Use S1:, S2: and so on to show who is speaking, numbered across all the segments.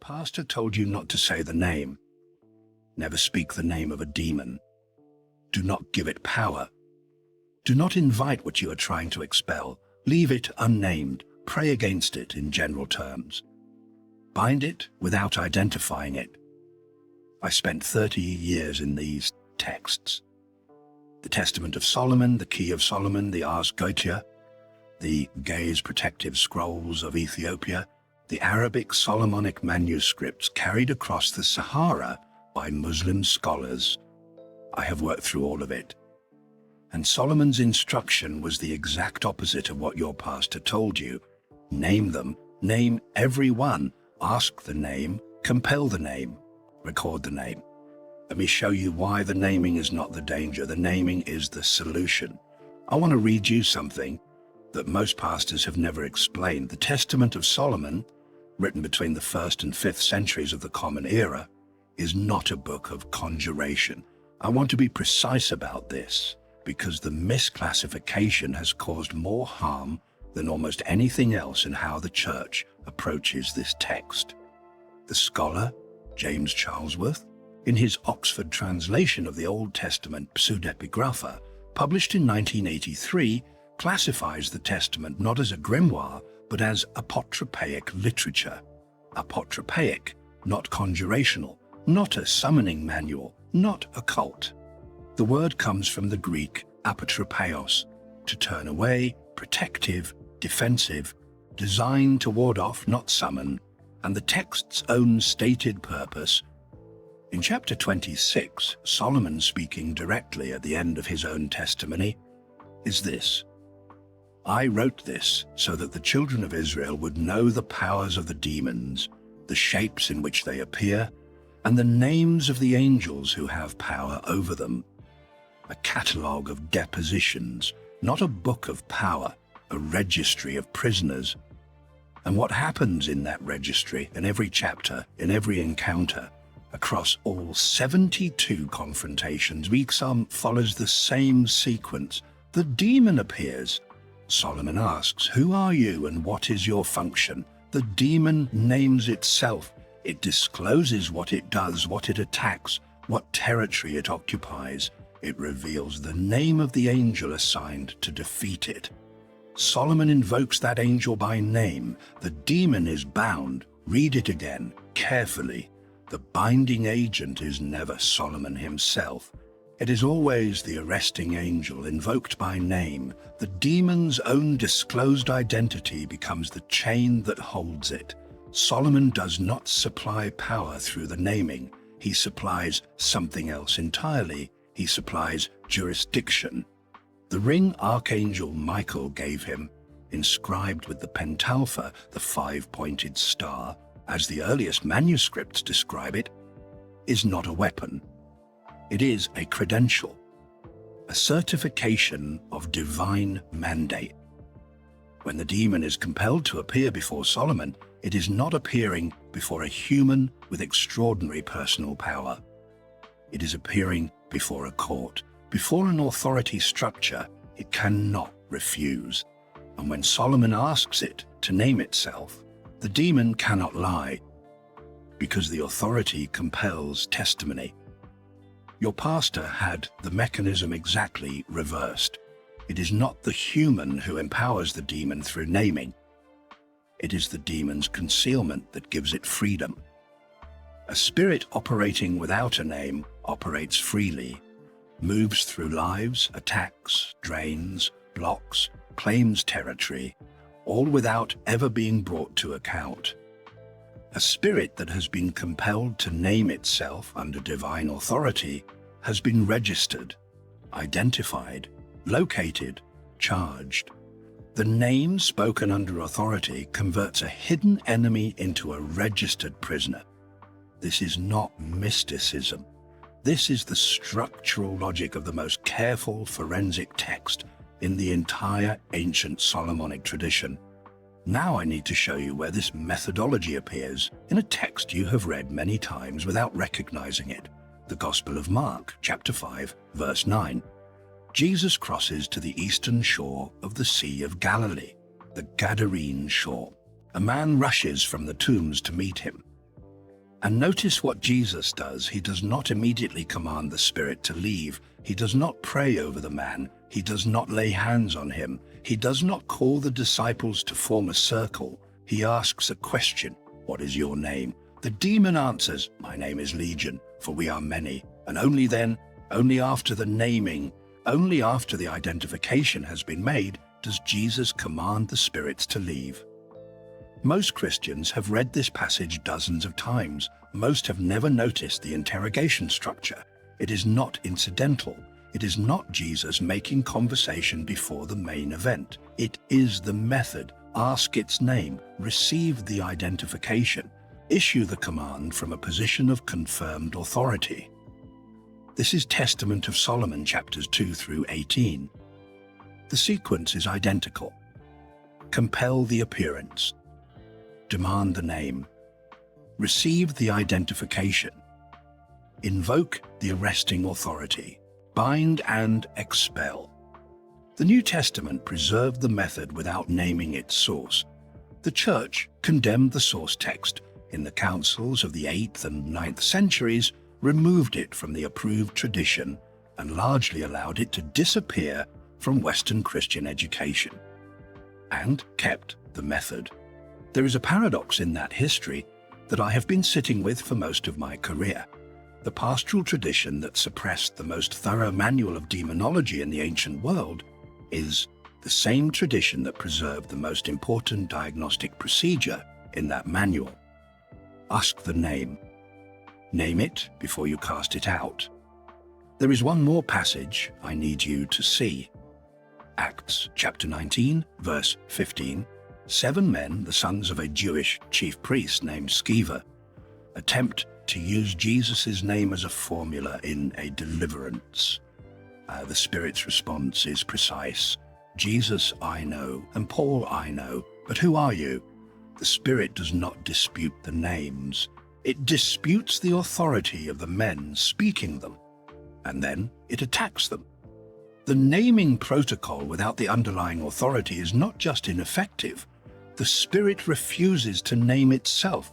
S1: pastor told you not to say the name. Never speak the name of a demon. Do not give it power. Do not invite what you are trying to expel. Leave it unnamed. Pray against it in general terms. Bind it without identifying it. I spent 30 years in these texts. The Testament of Solomon, the Key of Solomon, the Ars Goetia, the Gaze Protective Scrolls of Ethiopia, the Arabic Solomonic manuscripts carried across the Sahara by Muslim scholars. I have worked through all of it. And Solomon's instruction was the exact opposite of what your pastor told you. Name them, name every one, ask the name, compel the name, record the name. Let me show you why the naming is not the danger. The naming is the solution. I want to read you something that most pastors have never explained. The Testament of Solomon, written between the 1st and 5th centuries of the Common Era, is not a book of conjuration. I want to be precise about this because the misclassification has caused more harm than almost anything else in how the church approaches this text. The scholar, James Charlesworth, in his Oxford translation of the Old Testament pseudepigrapha, published in 1983, classifies the Testament not as a grimoire, but as apotropaic literature. Apotropaic, not conjurational, not a summoning manual, not occult. The word comes from the Greek apotropaios, to turn away, protective, defensive, designed to ward off, not summon, and the text's own stated purpose. In chapter 26, Solomon, speaking directly at the end of his own testimony, is this: I wrote this so that the children of Israel would know the powers of the demons, the shapes in which they appear, and the names of the angels who have power over them. A catalogue of depositions, not a book of power, a registry of prisoners. And what happens in that registry, in every chapter, in every encounter, across all 72 confrontations, week Psalm follows the same sequence. The demon appears. Solomon asks, who are you and what is your function? The demon names itself. It discloses what it does, what it attacks, what territory it occupies. It reveals the name of the angel assigned to defeat it. Solomon invokes that angel by name. The demon is bound. Read it again, carefully. The binding agent is never Solomon himself. It is always the arresting angel invoked by name. The demon's own disclosed identity becomes the chain that holds it. Solomon does not supply power through the naming. He supplies something else entirely. He supplies jurisdiction. The ring Archangel Michael gave him, inscribed with the pentalpha, the 5-pointed star, as the earliest manuscripts describe it, is not a weapon. It is a credential, a certification of divine mandate. When the demon is compelled to appear before Solomon, it is not appearing before a human with extraordinary personal power. It is appearing before a court, before an authority structure it cannot refuse. And when Solomon asks it to name itself, the demon cannot lie, because the authority compels testimony. Your pastor had the mechanism exactly reversed. It is not the human who empowers the demon through naming. It is the demon's concealment that gives it freedom. A spirit operating without a name operates freely, moves through lives, attacks, drains, blocks, claims territory, all without ever being brought to account. A spirit that has been compelled to name itself under divine authority has been registered, identified, located, charged. The name spoken under authority converts a hidden enemy into a registered prisoner. This is not mysticism. This is the structural logic of the most careful forensic text in the entire ancient Solomonic tradition. Now I need to show you where this methodology appears in a text you have read many times without recognizing it. The Gospel of Mark, chapter 5, verse 9. Jesus crosses to the eastern shore of the Sea of Galilee, the Gadarene shore. A man rushes from the tombs to meet him. And notice what Jesus does. He does not immediately command the spirit to leave. He does not pray over the man. He does not lay hands on him. He does not call the disciples to form a circle. He asks a question, "What is your name?" The demon answers, "My name is Legion, for we are many." And only then, only after the naming, only after the identification has been made, does Jesus command the spirits to leave. Most Christians have read this passage dozens of times. Most have never noticed the interrogation structure. It is not incidental. It is not Jesus making conversation before the main event. It is the method. Ask its name, receive the identification, issue the command from a position of confirmed authority. This is Testament of Solomon, chapters 2 through 18. The sequence is identical. Compel the appearance. Demand the name. Receive the identification. Invoke the arresting authority. Bind and expel. The New Testament preserved the method without naming its source. The Church condemned the source text in the councils of the 8th and 9th centuries, removed it from the approved tradition, and largely allowed it to disappear from Western Christian education, and kept the method. There is a paradox in that history that I have been sitting with for most of my career. The pastoral tradition that suppressed the most thorough manual of demonology in the ancient world is the same tradition that preserved the most important diagnostic procedure in that manual. Ask the name. Name it before you cast it out. There is one more passage I need you to see. Acts chapter 19, verse 15. 7 men, the sons of a Jewish chief priest named Sceva, attempt to use Jesus' name as a formula in a deliverance. The Spirit's response is precise. Jesus I know, and Paul I know, but who are you? The Spirit does not dispute the names. It disputes the authority of the men speaking them, and then it attacks them. The naming protocol without the underlying authority is not just ineffective. The Spirit refuses to name itself,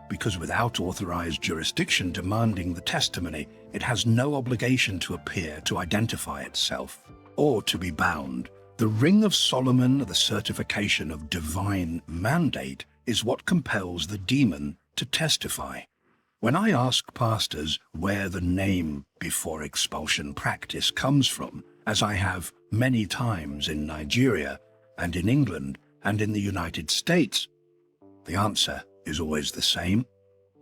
S1: because without authorized jurisdiction demanding the testimony, it has no obligation to appear to identify itself, or to be bound. The Ring of Solomon, the certification of divine mandate, is what compels the demon to testify. When I ask pastors where the name before expulsion practice comes from, as I have many times in Nigeria and in England and in the United States, the answer is always the same.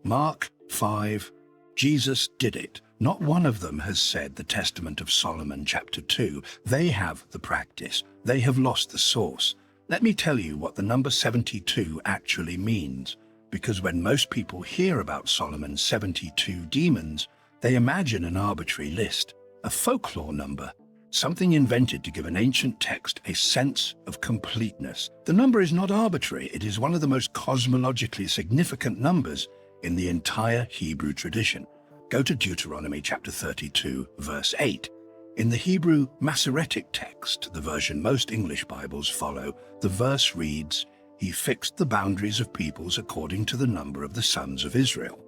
S1: Mark 5, Jesus did it. Not one of them has said the Testament of Solomon chapter 2. They have the practice. They have lost the source. Let me tell you what the number 72 actually means, because when most people hear about Solomon's 72 demons, they imagine an arbitrary list, a folklore number, something invented to give an ancient text a sense of completeness. The number is not arbitrary. It is one of the most cosmologically significant numbers in the entire Hebrew tradition. Go to Deuteronomy chapter 32, verse 8. In the Hebrew Masoretic text, the version most English Bibles follow, the verse reads, "He fixed the boundaries of peoples according to the number of the sons of Israel."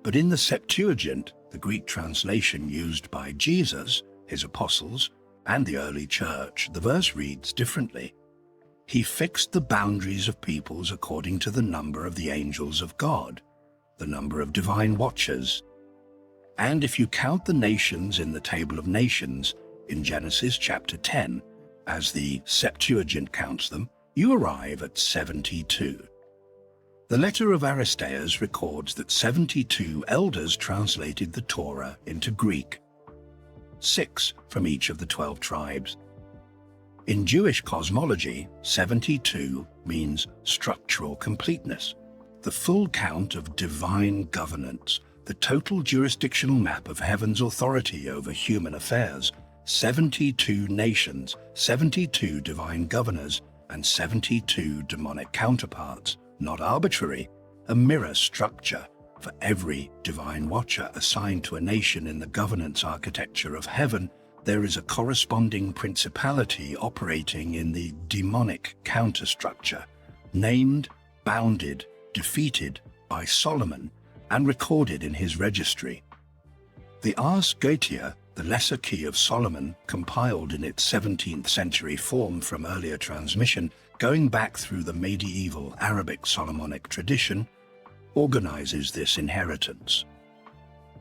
S1: But in the Septuagint, the Greek translation used by Jesus, his apostles, and the early church, the verse reads differently. He fixed the boundaries of peoples according to the number of the angels of God, the number of divine watchers. And if you count the nations in the table of nations in Genesis chapter 10, as the Septuagint counts them, you arrive at 72. The letter of Aristeas records that 72 elders translated the Torah into Greek, 6 from each of the 12 tribes. In Jewish cosmology, 72 means structural completeness, the full count of divine governance, the total jurisdictional map of heaven's authority over human affairs, 72 nations, 72 divine governors, and 72 demonic counterparts, not arbitrary, a mirror structure. For every divine watcher assigned to a nation in the governance architecture of heaven, there is a corresponding principality operating in the demonic counterstructure, named, bounded, defeated by Solomon, and recorded in his registry. The Ars Goetia, the Lesser Key of Solomon, compiled in its 17th century form from earlier transmission, going back through the medieval Arabic Solomonic tradition, organizes this inheritance.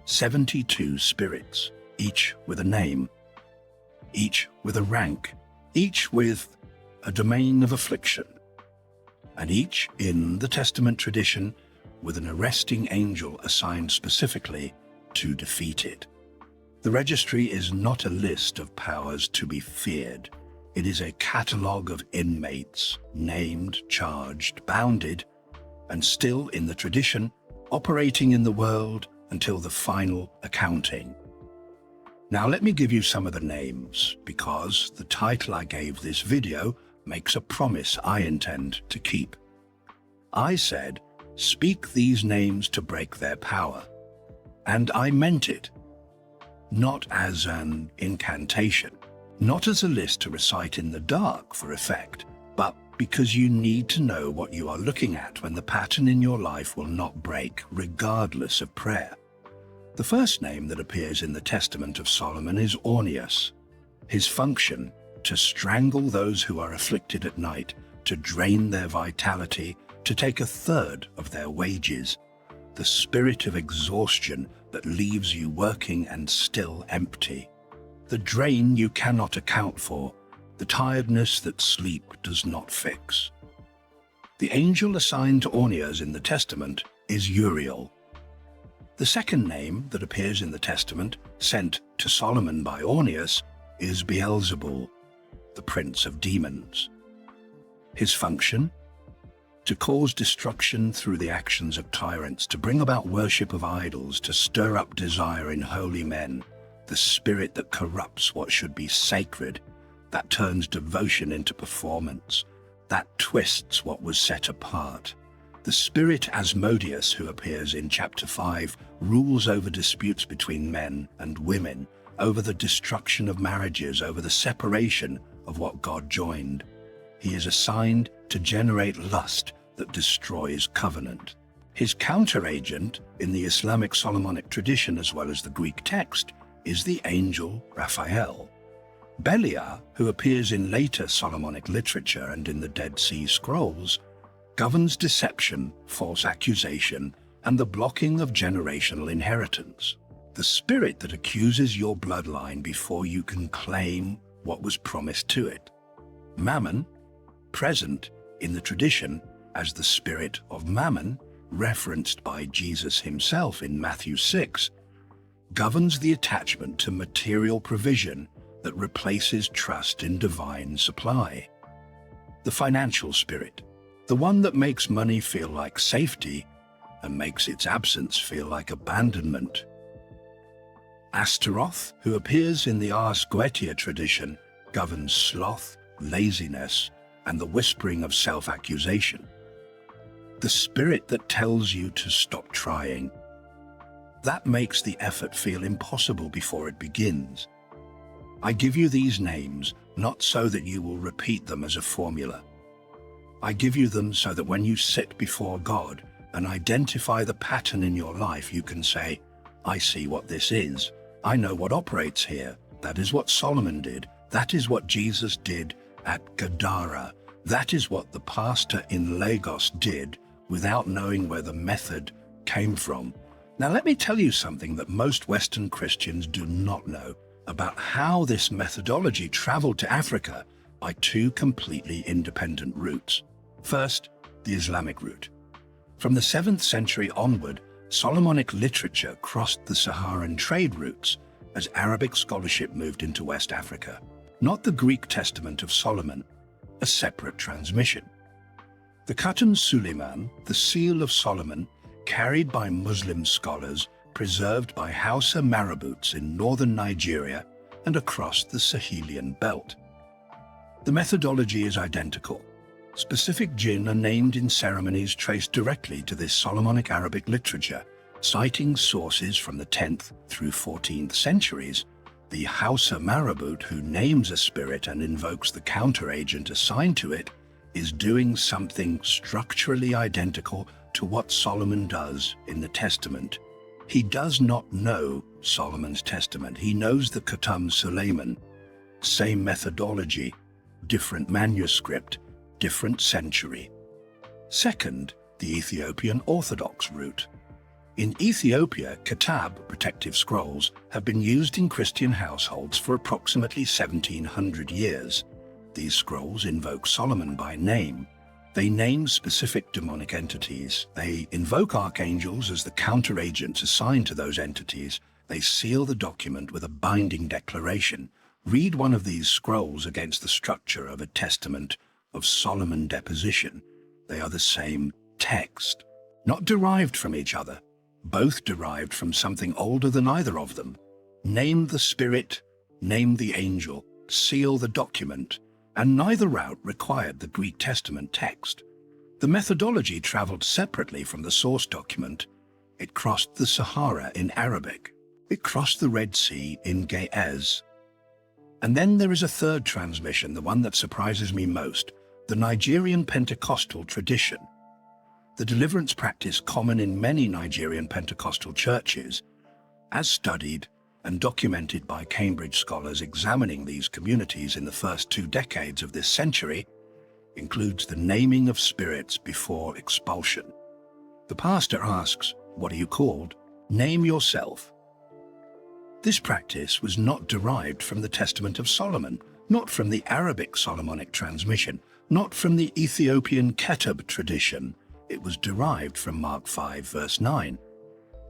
S1: 72 spirits, each with a name, each with a rank, each with a domain of affliction, and each, in the Testament tradition, with an arresting angel assigned specifically to defeat it. The registry is not a list of powers to be feared. It is a catalogue of inmates, named, charged, bounded, and still in the tradition, operating in the world until the final accounting. Now let me give you some of the names, because the title I gave this video makes a promise I intend to keep. I said, speak these names to break their power. And I meant it. Not as an incantation, not as a list to recite in the dark for effect, but because you need to know what you are looking at when the pattern in your life will not break, regardless of prayer. The first name that appears in the Testament of Solomon is Ornias. His function, to strangle those who are afflicted at night, to drain their vitality, to take a third of their wages. The spirit of exhaustion that leaves you working and still empty. The drain you cannot account for, the tiredness that sleep does not fix. The angel assigned to Ornias in the Testament is Uriel. The second name that appears in the Testament, sent to Solomon by Ornias, is Beelzebul, the prince of demons. His function? To cause destruction through the actions of tyrants, to bring about worship of idols, to stir up desire in holy men, the spirit that corrupts what should be sacred, that turns devotion into performance, that twists what was set apart. The spirit Asmodeus, who appears in chapter 5, rules over disputes between men and women, over the destruction of marriages, over the separation of what God joined. He is assigned to generate lust that destroys covenant. His counteragent in the Islamic Solomonic tradition, as well as the Greek text, is the angel Raphael. Beliar, who appears in later Solomonic literature and in the Dead Sea Scrolls, governs deception, false accusation, and the blocking of generational inheritance. The spirit that accuses your bloodline before you can claim what was promised to it. Mammon, present in the tradition as the spirit of Mammon, referenced by Jesus himself in Matthew 6, governs the attachment to material provision that replaces trust in divine supply. The financial spirit, the one that makes money feel like safety and makes its absence feel like abandonment. Astaroth, who appears in the Ars Goetia tradition, governs sloth, laziness, and the whispering of self-accusation. The spirit that tells you to stop trying. That makes the effort feel impossible before it begins. I give you these names not so that you will repeat them as a formula. I give you them so that when you sit before God and identify the pattern in your life, you can say, I see what this is. I know what operates here. That is what Solomon did. That is what Jesus did at Gadara. That is what the pastor in Lagos did without knowing where the method came from. Now let me tell you something that most Western Christians do not know about how this methodology traveled to Africa by two completely independent routes. First, the Islamic route. From the 7th century onward, Solomonic literature crossed the Saharan trade routes as Arabic scholarship moved into West Africa. Not the Greek Testament of Solomon, a separate transmission. The Khatam Suleiman, the Seal of Solomon, carried by Muslim scholars, preserved by Hausa marabouts in northern Nigeria and across the Sahelian belt. The methodology is identical. Specific jinn are named in ceremonies traced directly to this Solomonic Arabic literature, citing sources from the 10th through 14th centuries. The Hausa marabout who names a spirit and invokes the counteragent assigned to it is doing something structurally identical to what Solomon does in the Testament. He does not know Solomon's Testament. He knows the Khatam Suleiman. Same methodology, different manuscript, different century. Second, the Ethiopian Orthodox route. In Ethiopia, Kitab, protective scrolls, have been used in Christian households for approximately 1700 years. These scrolls invoke Solomon by name. They name specific demonic entities. They invoke archangels as the counteragents assigned to those entities. They seal the document with a binding declaration. Read one of these scrolls against the structure of a testament of Solomon deposition. They are the same text, not derived from each other, both derived from something older than either of them. Name the spirit, name the angel, seal the document, and neither route required the Greek Testament text. The methodology traveled separately from the source document. It crossed the Sahara in Arabic. It crossed the Red Sea in Ge'ez. And then there is a third transmission, the one that surprises me most, the Nigerian Pentecostal tradition. The deliverance practice common in many Nigerian Pentecostal churches, as studied and documented by Cambridge scholars examining these communities in the first 2 decades of this century, includes the naming of spirits before expulsion. The pastor asks, "What are you called? Name yourself." This practice was not derived from the Testament of Solomon, not from the Arabic Solomonic transmission, not from the Ethiopian Ketub tradition. It was derived from Mark 5, verse 9.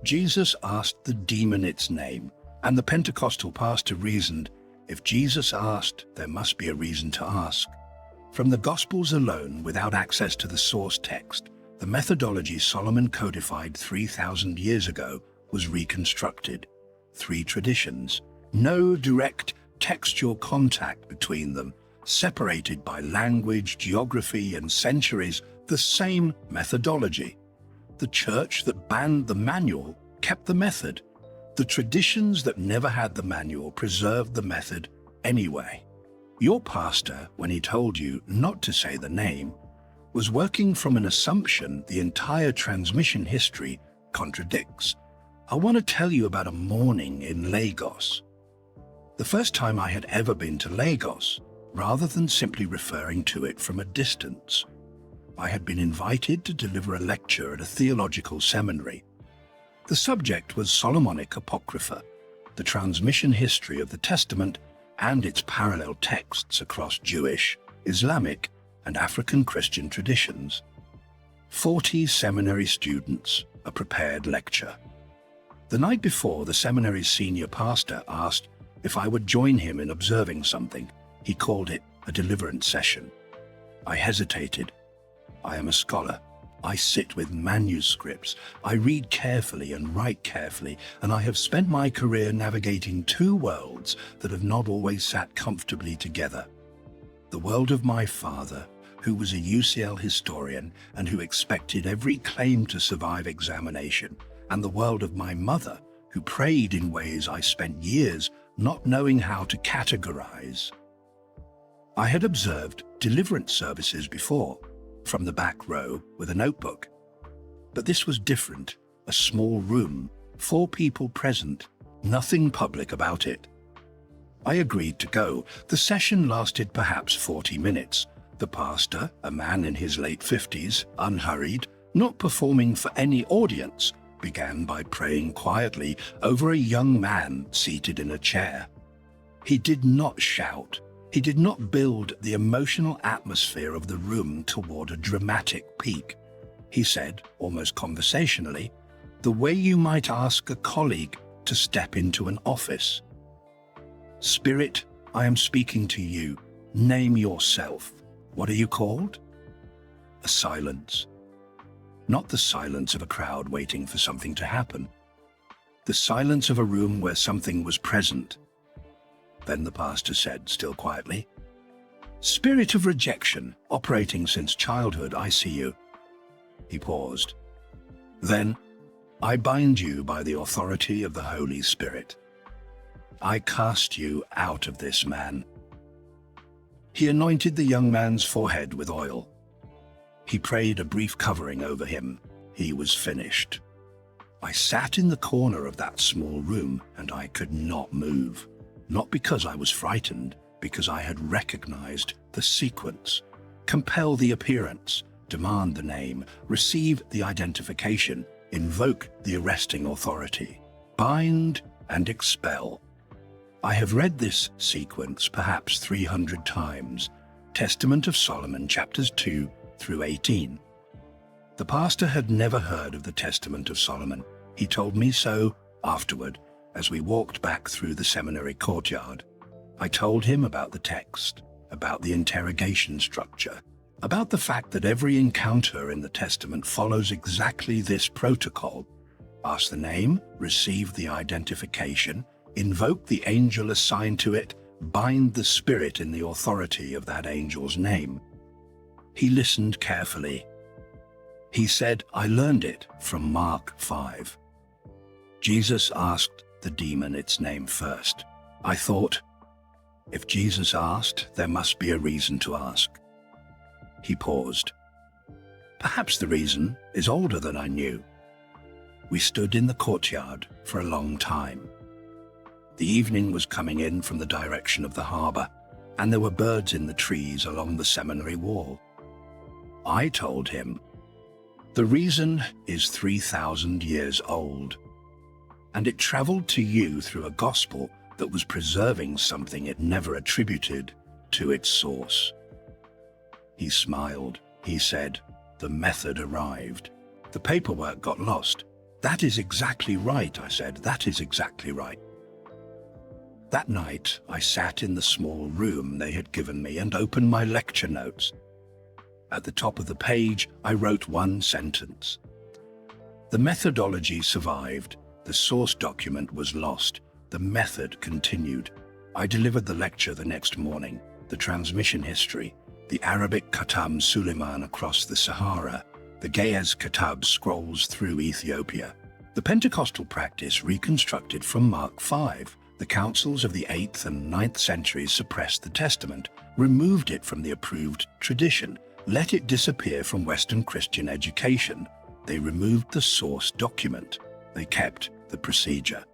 S1: Jesus asked the demon its name, and the Pentecostal pastor reasoned, if Jesus asked, there must be a reason to ask. From the Gospels alone, without access to the source text, the methodology Solomon codified 3,000 years ago was reconstructed. 3 traditions, no direct textual contact between them, separated by language, geography, and centuries, the same methodology. The church that banned the manual kept the method. The traditions that never had the manual preserved the method anyway. Your pastor, when he told you not to say the name, was working from an assumption the entire transmission history contradicts. I want to tell you about a morning in Lagos. The first time I had ever been to Lagos, rather than simply referring to it from a distance. I had been invited to deliver a lecture at a theological seminary. The subject was Solomonic Apocrypha, the transmission history of the Testament and its parallel texts across Jewish, Islamic, and African Christian traditions. 40 seminary students, a prepared lecture. The night before, the seminary's senior pastor asked if I would join him in observing something. He called it a deliverance session. I hesitated. I am a scholar. I sit with manuscripts. I read carefully and write carefully, and I have spent my career navigating 2 worlds that have not always sat comfortably together. The world of my father, who was a UCL historian and who expected every claim to survive examination, and the world of my mother, who prayed in ways I spent years not knowing how to categorize. I had observed deliverance services before, from the back row with a notebook. But this was different, a small room, 4 people present, nothing public about it. I agreed to go. The session lasted perhaps 40 minutes. The pastor, a man in his late 50s, unhurried, not performing for any audience, began by praying quietly over a young man seated in a chair. He did not shout. He did not build the emotional atmosphere of the room toward a dramatic peak. He said, almost conversationally, the way you might ask a colleague to step into an office. Spirit, I am speaking to you. Name yourself. What are you called? A silence. Not the silence of a crowd waiting for something to happen. The silence of a room where something was present. Then the pastor said, still quietly, Spirit of rejection, operating since childhood, I see you. He paused. Then, I bind you by the authority of the Holy Spirit. I cast you out of this man. He anointed the young man's forehead with oil. He prayed a brief covering over him. he was finished. I sat in the corner of that small room and I could not move. Not because I was frightened, because I had recognized the sequence. Compel the appearance, demand the name, receive the identification, invoke the arresting authority, bind and expel. I have read this sequence perhaps 300 times, Testament of Solomon, chapters 2 through 18. The pastor had never heard of the Testament of Solomon. He told me so afterward, as we walked back through the seminary courtyard. I told him about the text, about the interrogation structure, about the fact that every encounter in the Testament follows exactly this protocol. Ask the name, receive the identification, invoke the angel assigned to it, bind the spirit in the authority of that angel's name. He listened carefully. He said, I learned it from Mark 5. Jesus asked the demon its name first. I thought, if Jesus asked, there must be a reason to ask. He paused. Perhaps the reason is older than I knew. We stood in the courtyard for a long time. The evening was coming in from the direction of the harbor, and there were birds in the trees along the seminary wall. I told him, the reason is 3,000 years old, and it traveled to you through a gospel that was preserving something it never attributed to its source. He smiled. He said, the method arrived. The paperwork got lost. That is exactly right, I said. That is exactly right. That night, I sat in the small room they had given me and opened my lecture notes. At the top of the page, I wrote one sentence. The methodology survived. The source document was lost. The method continued. I delivered the lecture the next morning. The transmission history, the Arabic Khatam Suleiman across the Sahara, the Ge'ez Kitab scrolls through Ethiopia, the Pentecostal practice reconstructed from Mark 5. The councils of the 8th and 9th centuries suppressed the Testament, removed it from the approved tradition, let it disappear from Western Christian education. They removed the source document. They kept the procedure.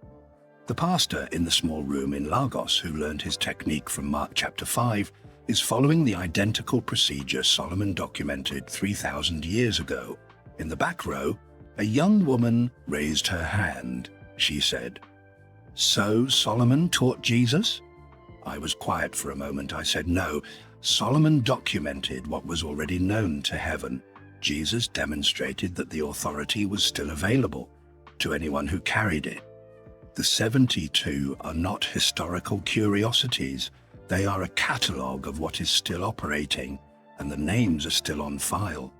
S1: The pastor in the small room in Lagos, who learned his technique from Mark chapter 5, is following the identical procedure Solomon documented 3,000 years ago. In the back row, a young woman raised her hand. She said, so Solomon taught Jesus? I was quiet for a moment. I said, no, Solomon documented what was already known to heaven. Jesus demonstrated that the authority was still available to anyone who carried it. The 72 are not historical curiosities. They are a catalogue of what is still operating, and the names are still on file.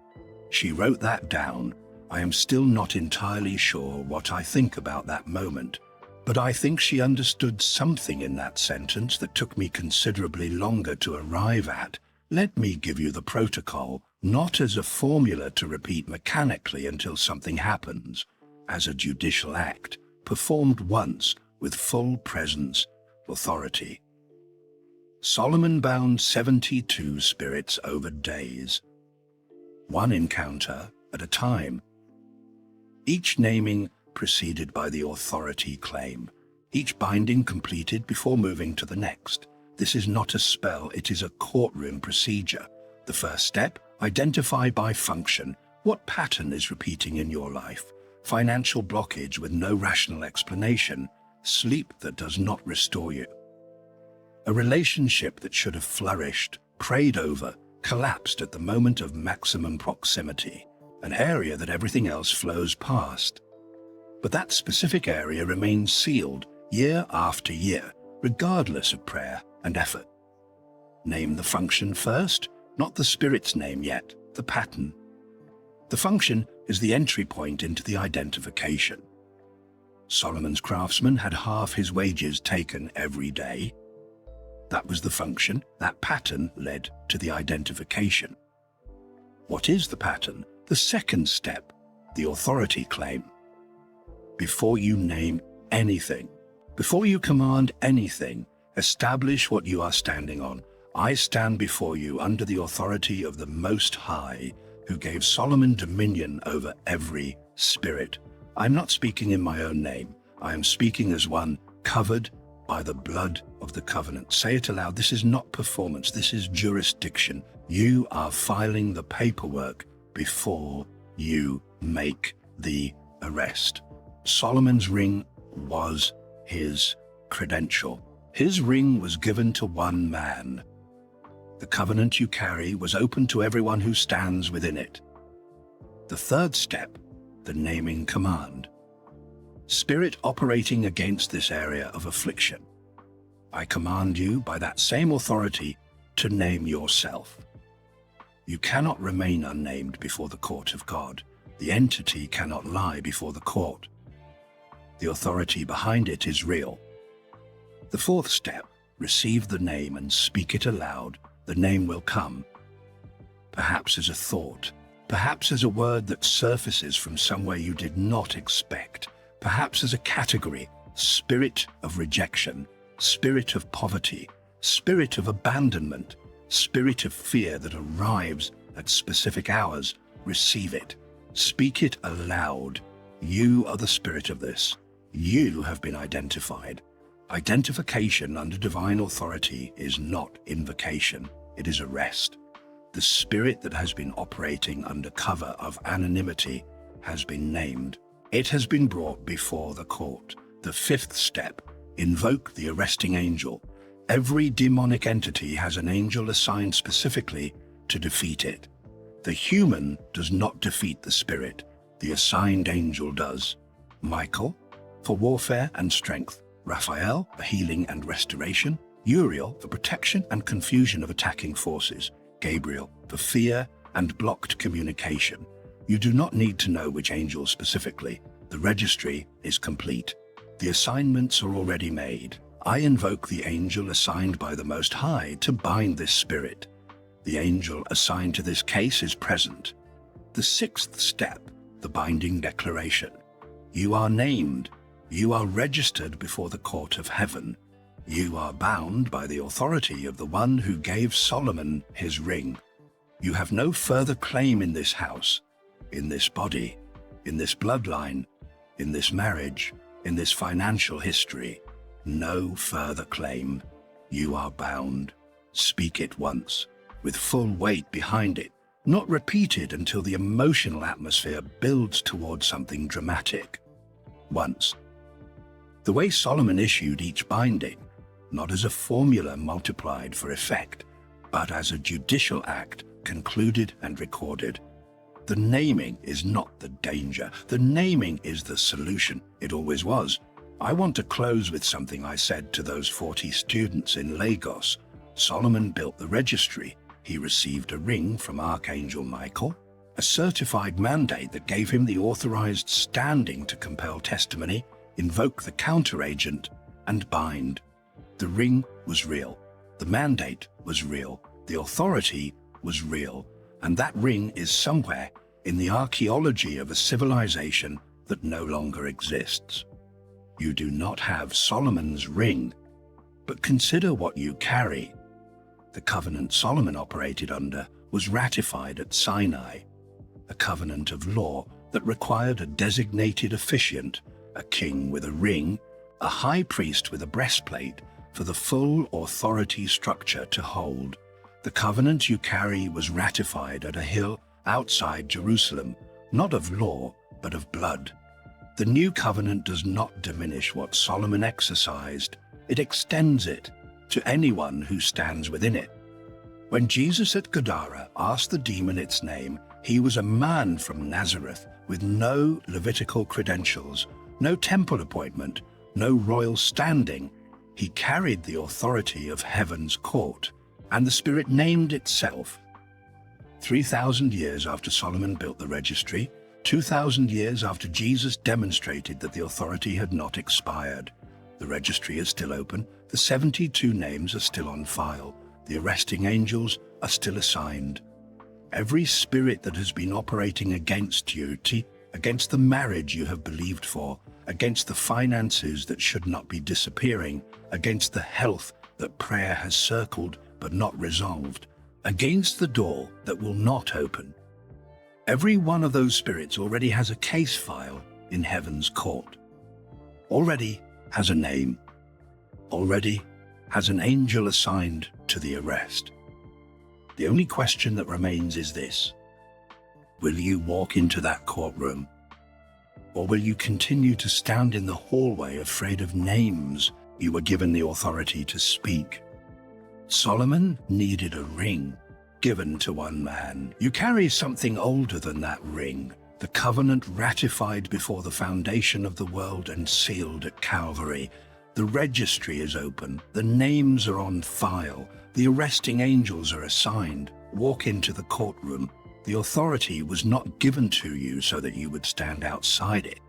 S1: She wrote that down. I am still not entirely sure what I think about that moment, but I think she understood something in that sentence that took me considerably longer to arrive at. Let me give you the protocol, not as a formula to repeat mechanically until something happens, as a judicial act, performed once with full presence, authority. Solomon bound 72 spirits over days, one encounter at a time, each naming preceded by the authority claim, each binding completed before moving to the next. This is not a spell, it is a courtroom procedure. The first step, identify by function. What pattern is repeating in your life? Financial blockage with no rational explanation, sleep that does not restore you. A relationship that should have flourished, prayed over, collapsed at the moment of maximum proximity, an area that everything else flows past. But that specific area remains sealed year after year, regardless of prayer and effort. Name the function first, not the spirit's name yet, the pattern. The function is the entry point into the identification. Solomon's craftsman had half his wages taken every day. That was the function. That pattern led to the identification. What is the pattern? The second step, the authority claim. Before you name anything, before you command anything, establish what you are standing on. I stand before you under the authority of the Most High, who gave Solomon dominion over every spirit. I'm not speaking in my own name. I am speaking as one covered by the blood of the covenant. Say it aloud. This is not performance. This is jurisdiction. You are filing the paperwork before you make the arrest. Solomon's ring was his credential. His ring was given to one man. The covenant you carry was open to everyone who stands within it. The third step, the naming command. Spirit operating against this area of affliction. I command you by that same authority to name yourself. You cannot remain unnamed before the court of God. The entity cannot lie before the court. The authority behind it is real. The fourth step, receive the name and speak it aloud. The name will come. Perhaps as a thought, perhaps as a word that surfaces from somewhere you did not expect, perhaps as a category, spirit of rejection, spirit of poverty, spirit of abandonment, spirit of fear that arrives at specific hours. Receive it. Speak it aloud. You are the spirit of this. You have been identified. Identification under divine authority is not invocation. It is arrest. The spirit that has been operating under cover of anonymity has been named. It has been brought before the court. The fifth step, invoke the arresting angel. Every demonic entity has an angel assigned specifically to defeat it. The human does not defeat the spirit. The assigned angel does. Michael, for warfare and strength. Raphael, for healing and restoration. Uriel, for protection and confusion of attacking forces. Gabriel, for fear and blocked communication. You do not need to know which angel specifically. The registry is complete. The assignments are already made. I invoke the angel assigned by the Most High to bind this spirit. The angel assigned to this case is present. The sixth step, the binding declaration. You are named. You are registered before the court of heaven. You are bound by the authority of the one who gave Solomon his ring. You have no further claim in this house, in this body, in this bloodline, in this marriage, in this financial history. No further claim. You are bound. Speak it once, with full weight behind it, not repeated until the emotional atmosphere builds towards something dramatic. Once. The way Solomon issued each binding, not as a formula multiplied for effect, but as a judicial act concluded and recorded. The naming is not the danger. The naming is the solution. It always was. I want to close with something I said to those 40 students in Lagos. Solomon built the registry. He received a ring from Archangel Michael, a certified mandate that gave him the authorized standing to compel testimony, invoke the counteragent, and bind. The ring was real. The mandate was real. The authority was real. And that ring is somewhere in the archaeology of a civilization that no longer exists. You do not have Solomon's ring, but consider what you carry. The covenant Solomon operated under was ratified at Sinai, a covenant of law that required a designated officiant, a king with a ring, a high priest with a breastplate, for the full authority structure to hold. The covenant you carry was ratified at a hill outside Jerusalem, not of law, but of blood. The new covenant does not diminish what Solomon exercised. It extends it to anyone who stands within it. When Jesus at Gadara asked the demon its name, he was a man from Nazareth with no Levitical credentials, no temple appointment, no royal standing. He carried the authority of heaven's court, and the Spirit named itself. 3,000 years after Solomon built the registry, 2,000 years after Jesus demonstrated that the authority had not expired, the registry is still open, the 72 names are still on file, the arresting angels are still assigned. Every spirit that has been operating against you, against the marriage you have believed for, against the finances that should not be disappearing, against the health that prayer has circled but not resolved, against the door that will not open. Every one of those spirits already has a case file in heaven's court, already has a name, already has an angel assigned to the arrest. The only question that remains is this: will you walk into that courtroom? Or will you continue to stand in the hallway afraid of names you were given the authority to speak? Solomon needed a ring given to one man. You carry something older than that ring, the covenant ratified before the foundation of the world and sealed at Calvary. The registry is open, the names are on file, the arresting angels are assigned. Walk into the courtroom. The authority was not given to you so that you would stand outside it.